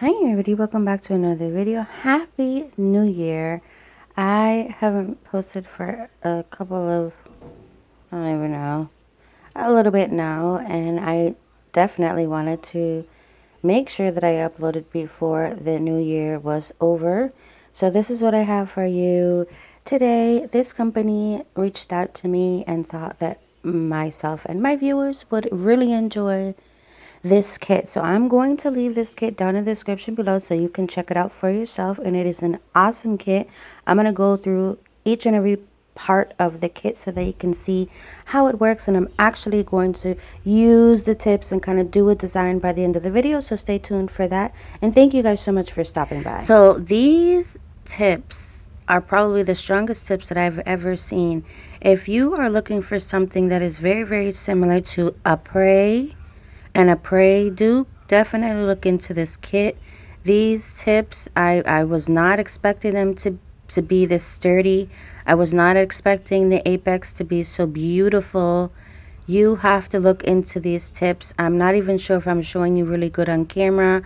Hi everybody, welcome back to another video. Happy New Year. I haven't posted for a couple of, I don't even know, a little bit now, and I definitely wanted to make sure that I uploaded before the new year was over. So this is what I have for you today. This company reached out to me and thought that myself and my viewers would really enjoy this kit. So I'm going to leave this kit down in the description below so you can check it out for yourself, and it is an awesome kit. I'm going to go through each and every part of the kit so that you can see how it works, and I'm actually going to use the tips and kind of do a design by the end of the video, so stay tuned for that. And thank you guys so much for stopping by. So these tips are probably the strongest tips that I've ever seen. If you are looking for something that is very, very similar to a prey and a prey dupe, definitely look into this kit. These tips, I was not expecting them to be this sturdy. I was not expecting the apex to be so beautiful. You have to look into these tips. I'm not even sure if I'm showing you really good on camera.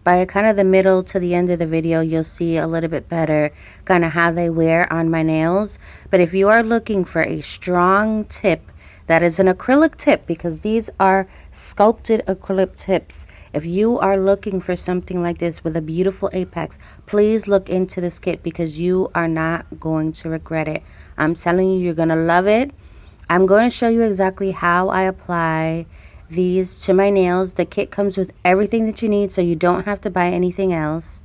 By kind of the middle to the end of the video, you'll see a little bit better kind of how they wear on my nails. But if you are looking for a strong tip, that is an acrylic tip, because these are sculpted acrylic tips. If you are looking for something like this with a beautiful apex, please look into this kit because you are not going to regret it. I'm telling you, you're going to love it. I'm going to show you exactly how I apply these to my nails. The kit comes with everything that you need, so you don't have to buy anything else.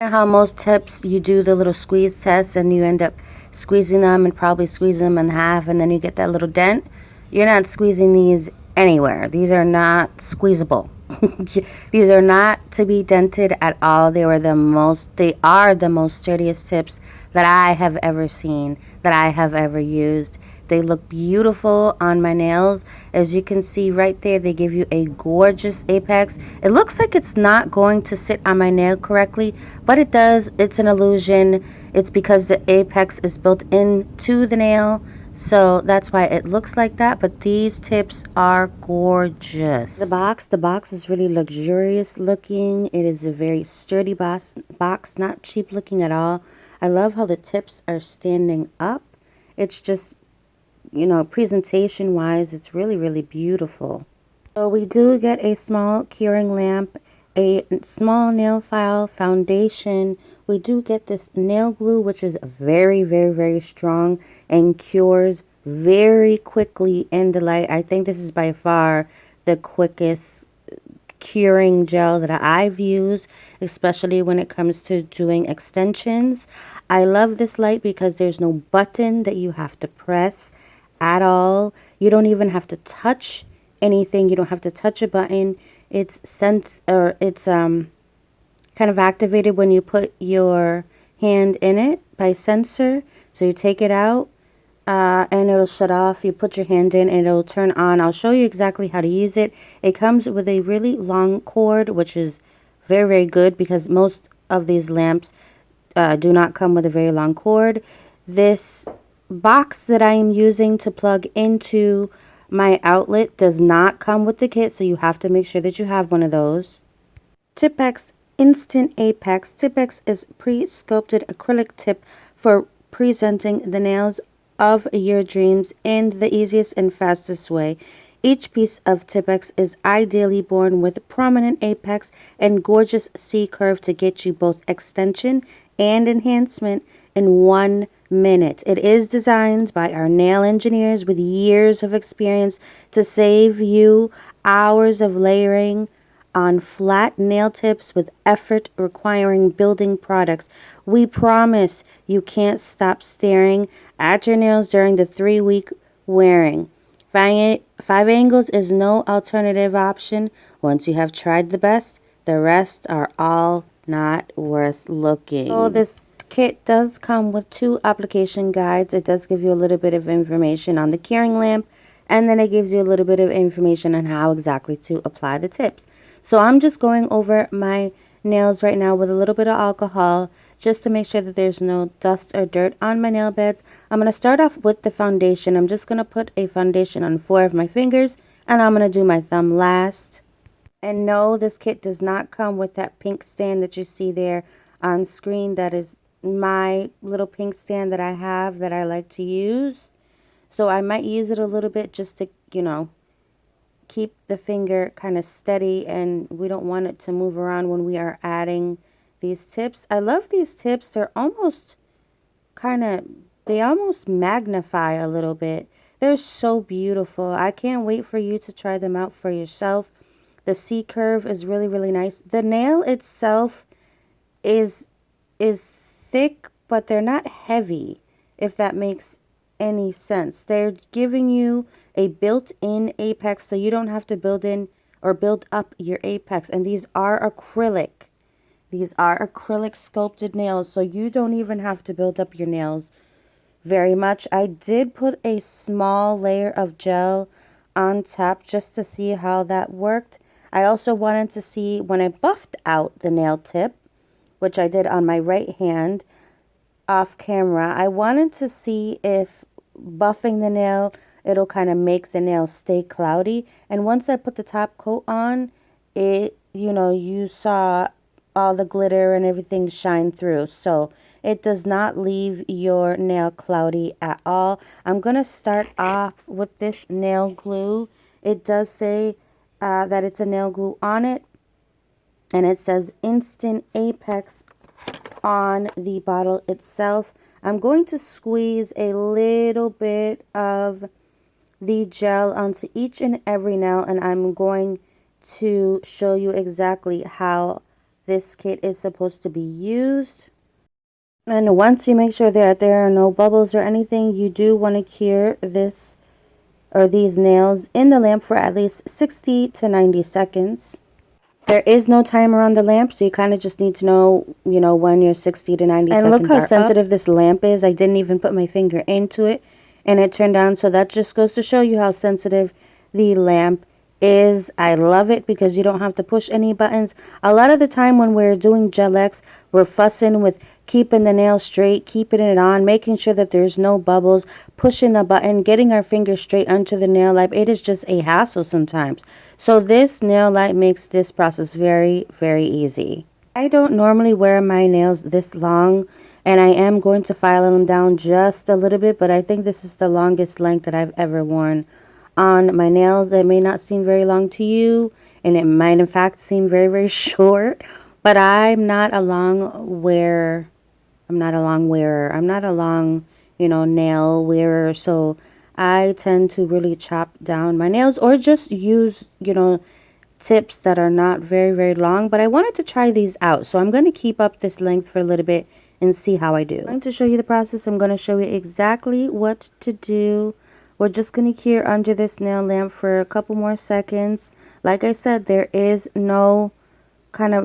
How most tips, you do the little squeeze test and you end up squeezing them and probably squeeze them in half, and then you get that little dent. You're not squeezing these anywhere. These are not squeezable. These are not to be dented at all. They are the most sturdiest tips that I have ever seen, that I have ever used. They look beautiful on my nails. As you can see right there, they give you a gorgeous apex. It looks like it's not going to sit on my nail correctly, but it does. It's an illusion. It's because the apex is built into the nail, so that's why it looks like that. But these tips are gorgeous. The box is really luxurious looking. It is a very sturdy box, not cheap looking at all. I love how the tips are standing up. It's just, you know, presentation wise, it's really, really beautiful. So we do get a small curing lamp, a small nail file, foundation. We do get this nail glue, which is very, very, very strong and cures very quickly in the light. I think this is by far the quickest curing gel that I've used, especially when it comes to doing extensions. I love this light because there's no button that you have to press at all. You don't even have to touch anything. You don't have to touch a button. It's kind of activated when you put your hand in it by sensor. So you take it out and it'll shut off. You put your hand in and it'll turn on. I'll show you exactly how to use it. It comes with a really long cord, which is very, very good because most of these lamps do not come with a very long cord. This box that I am using to plug into my outlet does not come with the kit, so you have to make sure that you have one of those. Tipex Instant Apex. Tipex is pre-sculpted acrylic tip for presenting the nails of your dreams in the easiest and fastest way. Each piece of Tipex is ideally born with prominent apex and gorgeous C-curve to get you both extension and enhancement in 1 minute. It is designed by our nail engineers with years of experience to save you hours of layering on flat nail tips with effort requiring building products. We promise you can't stop staring at your nails during the 3-week wearing. 5 angles is no alternative option. Once you have tried the best, the rest are all not worth looking. So this kit does come with 2 application guides. It does give you a little bit of information on the curing lamp, and then it gives you a little bit of information on how exactly to apply the tips. So I'm just going over my nails right now with a little bit of alcohol just to make sure that there's no dust or dirt on my nail beds. I'm going to start off with the foundation. I'm just going to put a foundation on 4 of my fingers, and I'm going to do my thumb last. And no, this kit does not come with that pink stand that you see there on screen. That is my little pink stand that I have that I like to use. So I might use it a little bit just to, you know, keep the finger kind of steady, and we don't want it to move around when we are adding these tips. I love these tips. They're almost they almost magnify a little bit. They're so beautiful. I can't wait for you to try them out for yourself. The C curve is really, really nice. The nail itself is thick, but they're not heavy, if that makes any sense. They're giving you a built-in apex, so you don't have to build in or build up your apex. And these are acrylic. These are acrylic sculpted nails, so you don't even have to build up your nails very much. I did put a small layer of gel on top just to see how that worked. I also wanted to see when I buffed out the nail tip, which I did on my right hand off camera, I wanted to see if buffing the nail, it'll kind of make the nail stay cloudy. And once I put the top coat on, it, you know, you saw all the glitter and everything shine through. So it does not leave your nail cloudy at all. I'm going to start off with this nail glue. It does say that it's a nail glue on it. And it says Instant Apex on the bottle itself. I'm going to squeeze a little bit of the gel onto each and every nail, and I'm going to show you exactly how this kit is supposed to be used. And once you make sure that there are no bubbles or anything, you do want to cure this or these nails in the lamp for at least 60 to 90 seconds. There is no timer on the lamp, so you kind of just need to know, you know, when your 60 to 90 seconds are up. And look how sensitive this lamp is. I didn't even put my finger into it, and it turned on. So that just goes to show you how sensitive the lamp is. I love it because you don't have to push any buttons. A lot of the time when we're doing Gel X, we're fussing with keeping the nail straight, keeping it on, making sure that there's no bubbles, pushing the button, getting our finger straight onto the nail light. It is just a hassle sometimes. So this nail light makes this process very, very easy. I don't normally wear my nails this long, and I am going to file them down just a little bit, but I think this is the longest length that I've ever worn on my nails. It may not seem very long to you, and it might in fact seem very, very short, but I'm not a long wearer. I'm not a long, you know, nail wearer. So I tend to really chop down my nails or just use, you know, tips that are not very, very long. But I wanted to try these out. So I'm going to keep up this length for a little bit and see how I do. I'm going to show you the process. I'm going to show you exactly what to do. We're just going to cure under this nail lamp for a couple more seconds. Like I said, there is no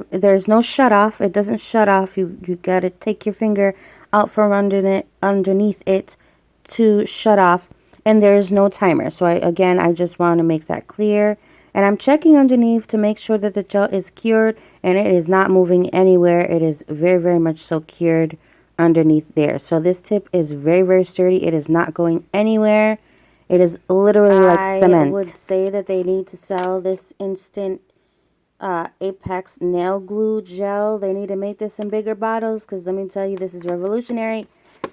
there's no shut off. It doesn't shut off. You got to take your finger out from underneath it to shut off, and there's no timer. So I just want to make that clear, and I'm checking underneath to make sure that the gel is cured and it is not moving anywhere. It is very, very much so cured underneath there. So this tip is very, very sturdy. It is not going anywhere. It is literally like cement. I would say that they need to sell this Instant Apex nail glue gel. They need to make this in bigger bottles, because let me tell you, this is revolutionary.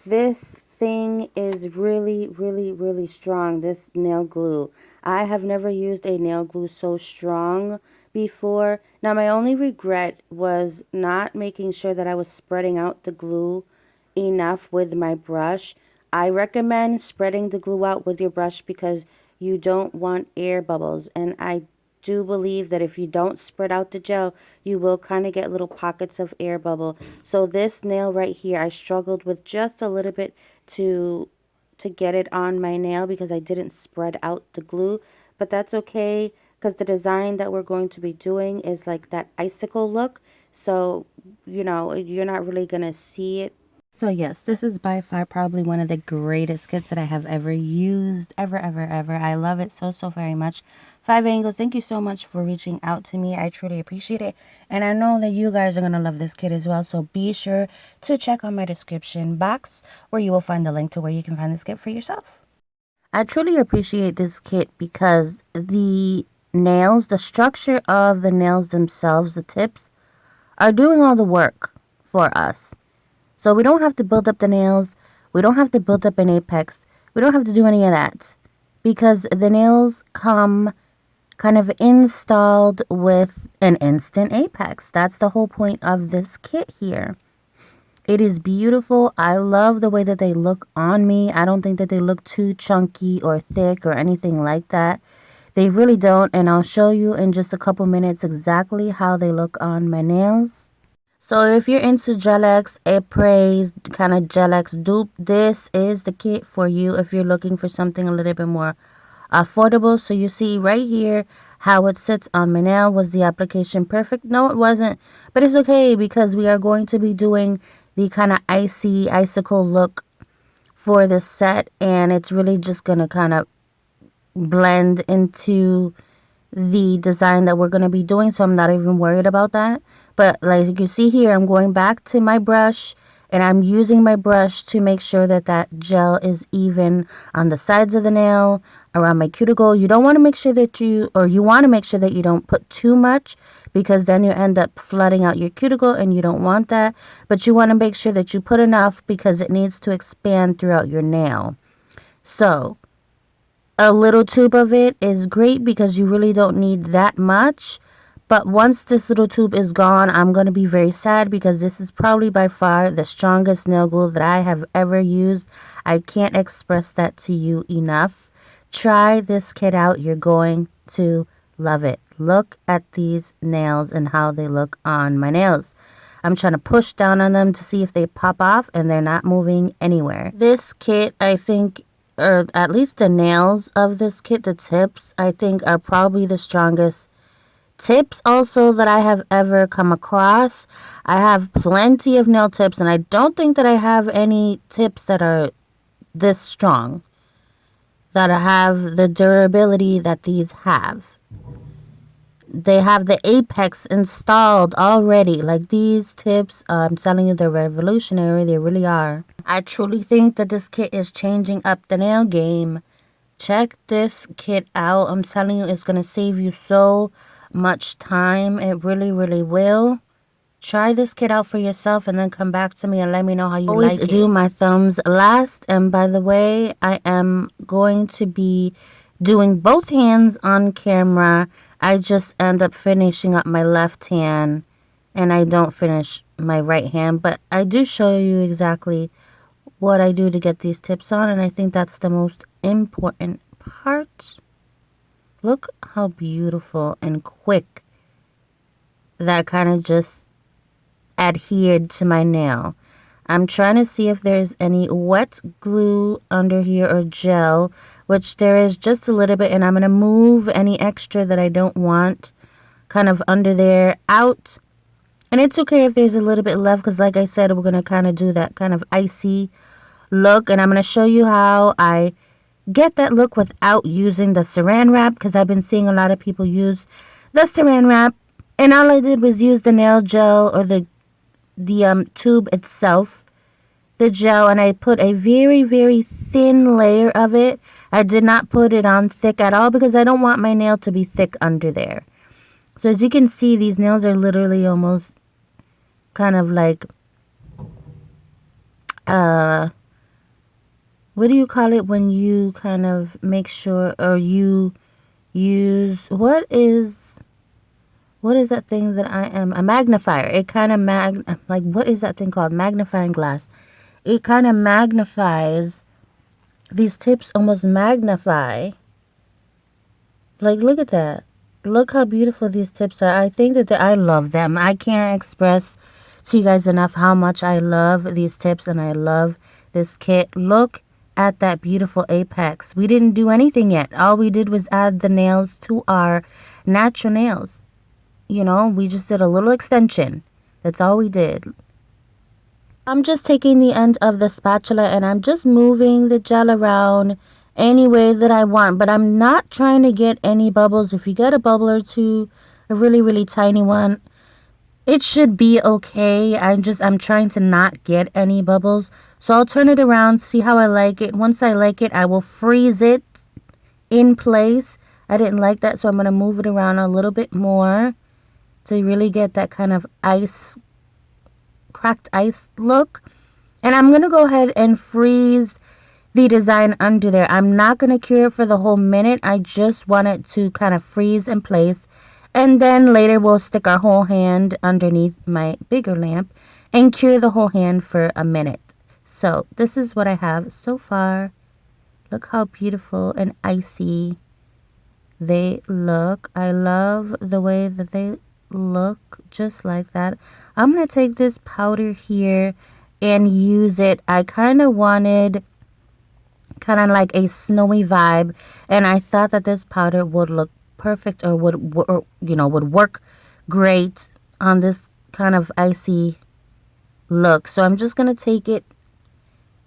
This thing is really, really, really strong, this nail glue. I have never used a nail glue so strong before. Now my only regret was not making sure that I was spreading out the glue enough with my brush. I recommend spreading the glue out with your brush because you don't want air bubbles, and I do believe that if you don't spread out the gel, you will kind of get little pockets of air bubble. So this nail right here, I struggled with just a little bit to get it on my nail because I didn't spread out the glue, but that's okay because the design that we're going to be doing is like that icicle look. So, you know, you're not really going to see it. So yes, this is by far probably one of the greatest kits that I have ever used, ever. I love it so, so very much. 5 Angles, thank you so much for reaching out to me. I truly appreciate it. And I know that you guys are going to love this kit as well. So be sure to check on my description box where you will find the link to where you can find this kit for yourself. I truly appreciate this kit because the nails, the structure of the nails themselves, the tips, are doing all the work for us. So we don't have to build up the nails. We don't have to build up an apex. We don't have to do any of that because the nails come kind of installed with an instant apex. That's the whole point of this kit here. It is beautiful. I love the way that they look on me. I don't think that they look too chunky or thick or anything like that. They really don't, and I'll show you in just a couple minutes exactly how they look on my nails. So if you're into Gel-X, Apres, kind of Gel-X dupe, this is the kit for you if you're looking for something a little bit more affordable. So you see right here how it sits on my nail. Was the application perfect? No, it wasn't, but it's okay because we are going to be doing the kind of icicle look for this set, and it's really just gonna kind of blend into the design that we're going to be doing, so I'm not even worried about that. But like you see here, I'm going back to my brush and I'm using my brush to make sure that that gel is even on the sides of the nail, around my cuticle. You don't want to make sure that you want to make sure that you don't put too much, because then you end up flooding out your cuticle and you don't want that. But you want to make sure that you put enough because it needs to expand throughout your nail. So a little tube of it is great because you really don't need that much. But once this little tube is gone, I'm going to be very sad because this is probably by far the strongest nail glue that I have ever used. I can't express that to you enough. Try this kit out. You're going to love it. Look at these nails and how they look on my nails. I'm trying to push down on them to see if they pop off, and they're not moving anywhere. This kit, I think, or at least the nails of this kit, the tips, I think are probably the strongest tips also that I have ever come across. I have plenty of nail tips, and I don't think that I have any tips that are this strong, that have the durability that these have. They have the apex installed already. Like, these tips, I'm telling you, they're revolutionary. They really are. I truly think that this kit is changing up the nail game. Check this kit out. I'm telling you, it's going to save you so much time. It really, really will. Try this kit out for yourself and then come back to me and let me know how you like it. Always do my thumbs last. And by the way, I am going to be doing both hands on camera. I just end up finishing up my left hand and I don't finish my right hand, but I do show you exactly what I do to get these tips on, and I think that's the most important part. Look how beautiful and quick that kind of just adhered to my nail. I'm trying to see if there's any wet glue under here or gel, which there is just a little bit, and I'm going to move any extra that I don't want kind of under there out. And it's okay if there's a little bit left, because like I said, we're going to kind of do that kind of icy look, and I'm going to show you how I get that look without using the saran wrap, because I've been seeing a lot of people use the saran wrap, and all I did was use the nail gel or the tube itself, the gel, and I put a very, very thin layer of it. I did not put it on thick at all because I don't want my nail to be thick under there. So as you can see, these nails are literally almost kind of like what do you call it when you kind of make sure, or you use, what is that thing that I am, a magnifier. It kind of like, what is that thing called? Magnifying glass. It kind of magnifies, these tips almost magnify. Like, look at that. Look how beautiful these tips are. I think that I love them. I can't express to you guys enough how much I love these tips and I love this kit. Look at that beautiful apex. We didn't do anything yet. All we did was add the nails to our natural nails. You know, we just did a little extension. That's all we did. I'm just taking the end of the spatula and I'm just moving the gel around any way that I want, but I'm not trying to get any bubbles. If you get a bubble or two, a really, really tiny one, it should be okay. I'm trying to not get any bubbles. So I'll turn it around, see how I like it. Once I like it, I will freeze it in place. I didn't like that, so I'm going to move it around a little bit more to really get that kind of ice, cracked ice look. And I'm going to go ahead and freeze the design under there. I'm not going to cure it for the whole minute. I just want it to kind of freeze in place. And then later we'll stick our whole hand underneath my bigger lamp and cure the whole hand for a minute. So this is what I have so far. Look how beautiful and icy they look. I love the way that they look, just like that. I'm going to take this powder here and use it. I kind of wanted kind of like a snowy vibe, and I thought that this powder would look perfect, or would work great on this kind of icy look. So I'm just going to take it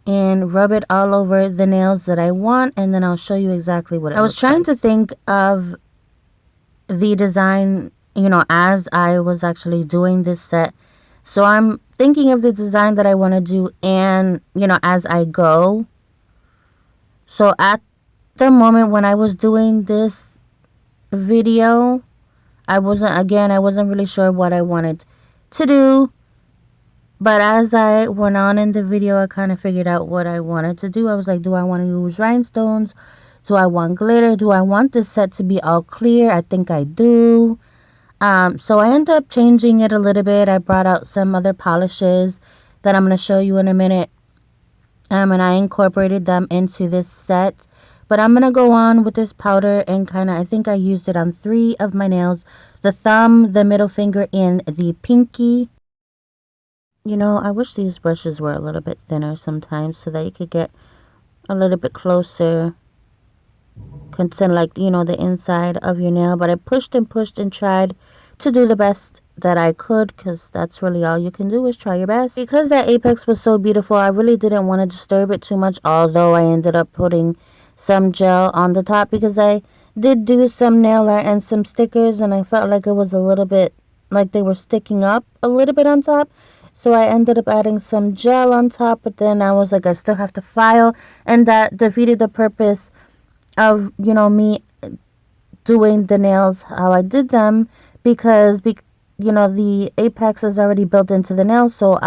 and rub it all over the nails that I want, and then I'll show you exactly what it looks like. I was trying to think of the design, as I was actually doing this set. So I'm thinking of the design that I want to do, and as I go. So at the moment when I was doing this video, I wasn't really sure what I wanted to do. But as I went on in the video, I kind of figured out what I wanted to do. I was like, do I want to use rhinestones? Do I want glitter? Do I want this set to be all clear? I think I do. So I ended up changing it a little bit. I brought out some other polishes that I'm going to show you in a minute. And I incorporated them into this set. But I'm going to go on with this powder and I think I used it on 3 of my nails. The thumb, the middle finger, and the pinky. I wish these brushes were a little bit thinner sometimes so that you could get a little bit closer to the inside of your nail. But I pushed and tried to do the best that I could, because that's really all you can do, is try your best. Because that apex was so beautiful, I really didn't want to disturb it too much, although I ended up putting some gel on the top because I did do some nail art and some stickers, and I felt like it was a little bit like they were sticking up a little bit on top. So I ended up adding some gel on top, but then I was like, I still have to file, and that defeated the purpose of, me doing the nails how I did them, because the apex is already built into the nail. So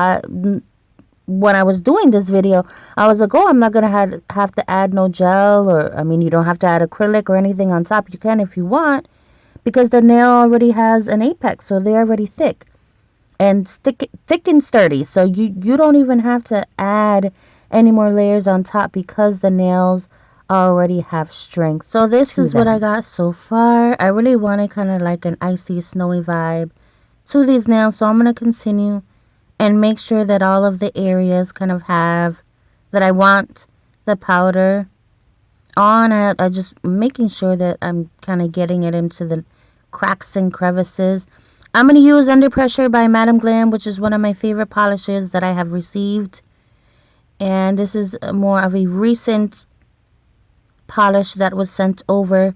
when I was doing this video, I was like, oh, I'm not going to have to add no gel, or, you don't have to add acrylic or anything on top. You can if you want, because the nail already has an apex, so they're already thick and thick and sturdy. So you don't even have to add any more layers on top, because the nails already have strength. So this is what I got so far. I really wanted kind of like an icy, snowy vibe to these nails, so I'm going to continue and make sure that all of the areas kind of have that I want the powder on. I just making sure that I'm kind of getting it into the cracks and crevices. I'm going to use Under Pressure by Madam Glam, which is one of my favorite polishes that I have received. And this is more of a recent polish that was sent over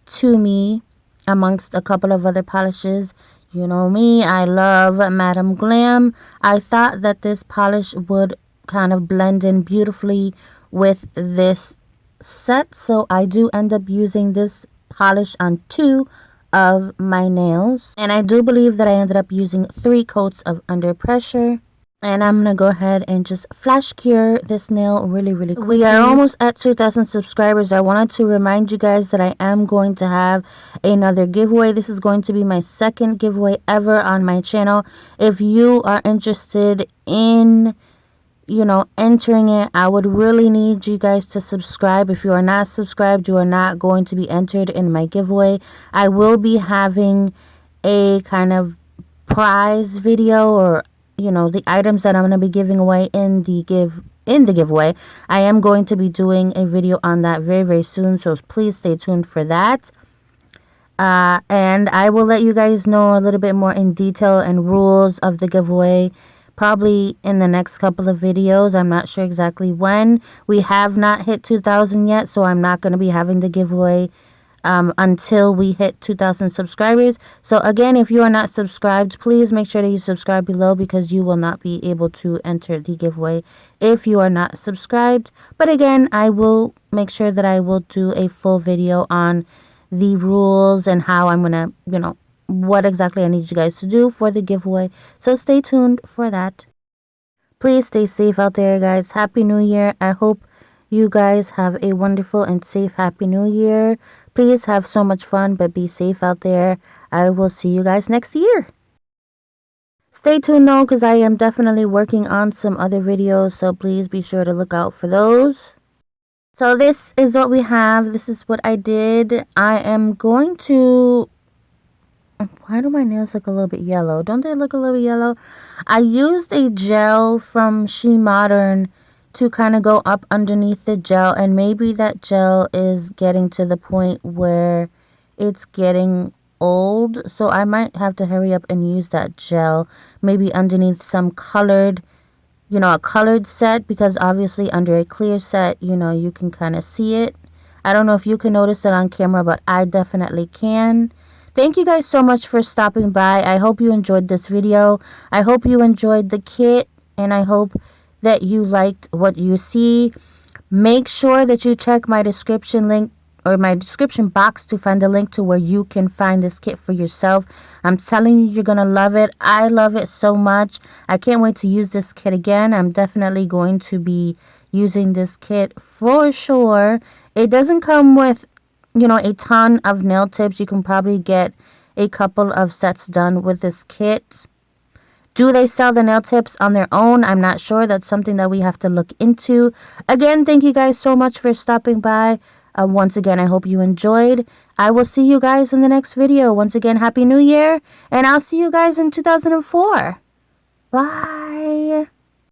to me amongst a couple of other polishes. You know me, I love Madam Glam. I thought that this polish would kind of blend in beautifully with this set. So I do end up using this polish on 2 of my nails, and I do believe that I ended up using 3 coats of Under Pressure. And I'm gonna go ahead and just flash cure this nail really quickly. We are almost at 2,000 subscribers. I wanted to remind you guys that I am going to have another giveaway. This is going to be my 2nd giveaway ever on my channel. If you are interested in entering it, I would really need you guys to subscribe. If you are not subscribed, you are not going to be entered in my giveaway. I will be having a kind of prize video, or the items that I'm going to be giving away in the giveaway. I am going to be doing a video on that very soon, so please stay tuned for that. And I will let you guys know a little bit more in detail and rules of the giveaway probably in the next couple of videos. I'm not sure exactly when. We have not hit 2,000 yet, so I'm not going to be having the giveaway until we hit 2,000 subscribers. So again, if you are not subscribed, please make sure that you subscribe below, because you will not be able to enter the giveaway if you are not subscribed. But again, I will make sure that I will do a full video on the rules and how I'm going to, what exactly I need you guys to do for the giveaway. So stay tuned for that. Please stay safe out there, guys. Happy New Year. I hope you guys have a wonderful and safe Happy New Year. Please have so much fun, but be safe out there. I will see you guys next year. Stay tuned though, because I am definitely working on some other videos, so please be sure to look out for those. So this is what we have. This is what I did. I am going to... Why do my nails look a little bit yellow? Don't they look a little bit yellow? I used a gel from She Modern to kind of go up underneath the gel, and maybe that gel is getting to the point where it's getting old, so I might have to hurry up and use that gel maybe underneath some colored, a colored set, because obviously under a clear set, you can kind of see it. I don't know if you can notice it on camera, but I definitely can. Thank you guys so much for stopping by. I hope you enjoyed this video. I hope you enjoyed the kit, and I hope that you liked what you see. Make sure that you check my description link or my description box to find the link to where you can find this kit for yourself. I'm telling you, you're gonna love it. I love it so much. I can't wait to use this kit again. I'm definitely going to be using this kit for sure. It doesn't come with a ton of nail tips. You can probably get a couple of sets done with this kit. Do they sell the nail tips on their own? I'm not sure. That's something that we have to look into. Again, thank you guys so much for stopping by. Once again, I hope you enjoyed. I will see you guys in the next video. Once again, Happy New Year, and I'll see you guys in 2004. Bye.